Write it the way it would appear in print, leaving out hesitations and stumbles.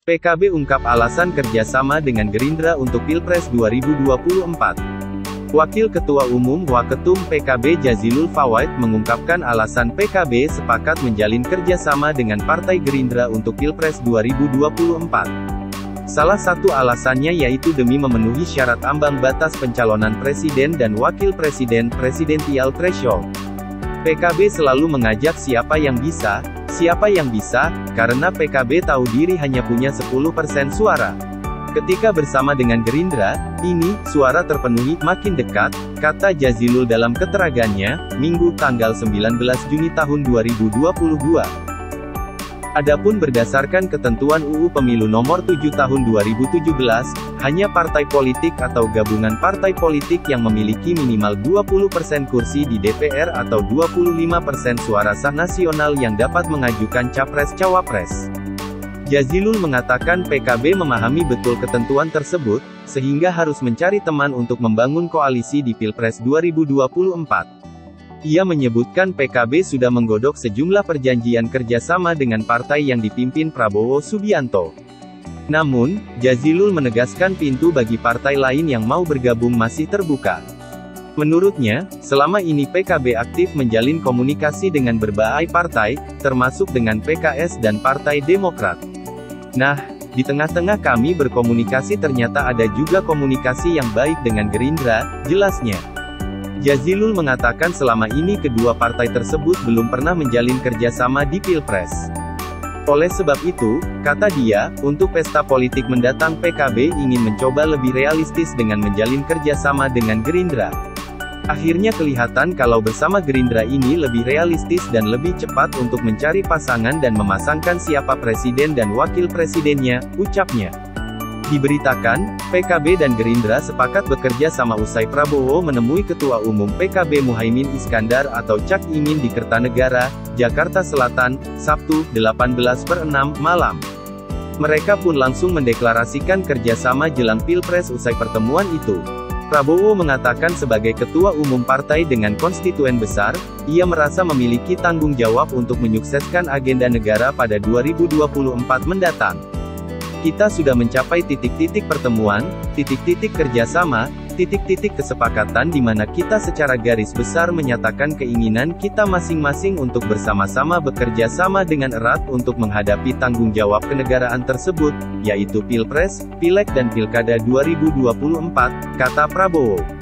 PKB ungkap alasan kerjasama dengan Gerindra untuk Pilpres 2024. Wakil Ketua Umum Waketum PKB Jazilul Fawait mengungkapkan alasan PKB sepakat menjalin kerjasama dengan Partai Gerindra untuk Pilpres 2024. Salah satu alasannya yaitu demi memenuhi syarat ambang batas pencalonan presiden dan wakil presiden (presidensial threshold). PKB selalu mengajak siapa yang bisa, karena PKB tahu diri hanya punya 10% suara. Ketika bersama dengan Gerindra, ini, suara terpenuhi, makin dekat, kata Jazilul dalam keterangannya, Minggu tanggal 19 Juni tahun 2022. Adapun berdasarkan ketentuan UU Pemilu Nomor 7 Tahun 2017, hanya partai politik atau gabungan partai politik yang memiliki minimal 20% kursi di DPR atau 25% suara sah nasional yang dapat mengajukan capres-cawapres. Jazilul mengatakan PKB memahami betul ketentuan tersebut, sehingga harus mencari teman untuk membangun koalisi di Pilpres 2024. Ia menyebutkan PKB sudah menggodok sejumlah perjanjian kerjasama dengan partai yang dipimpin Prabowo Subianto. Namun, Jazilul menegaskan pintu bagi partai lain yang mau bergabung masih terbuka. Menurutnya, selama ini PKB aktif menjalin komunikasi dengan berbagai partai, termasuk dengan PKS dan Partai Demokrat. Nah, di tengah-tengah kami berkomunikasi ternyata ada juga komunikasi yang baik dengan Gerindra, jelasnya. Jazilul mengatakan selama ini kedua partai tersebut belum pernah menjalin kerjasama di Pilpres. Oleh sebab itu, kata dia, untuk pesta politik mendatang PKB ingin mencoba lebih realistis dengan menjalin kerjasama dengan Gerindra. Akhirnya kelihatan kalau bersama Gerindra ini lebih realistis dan lebih cepat untuk mencari pasangan dan memasangkan siapa presiden dan wakil presidennya, ucapnya. Diberitakan, PKB dan Gerindra sepakat bekerja sama usai Prabowo menemui Ketua Umum PKB Muhaimin Iskandar atau Cak Imin di Kertanegara, Jakarta Selatan, Sabtu, 18/6, malam. Mereka pun langsung mendeklarasikan kerjasama jelang Pilpres usai pertemuan itu. Prabowo mengatakan sebagai Ketua Umum partai dengan konstituen besar, ia merasa memiliki tanggung jawab untuk menyukseskan agenda negara pada 2024 mendatang. Kita sudah mencapai titik-titik pertemuan, titik-titik kerjasama, titik-titik kesepakatan di mana kita secara garis besar menyatakan keinginan kita masing-masing untuk bersama-sama bekerja sama dengan erat untuk menghadapi tanggung jawab kenegaraan tersebut, yaitu Pilpres, Pileg dan Pilkada 2024, kata Prabowo.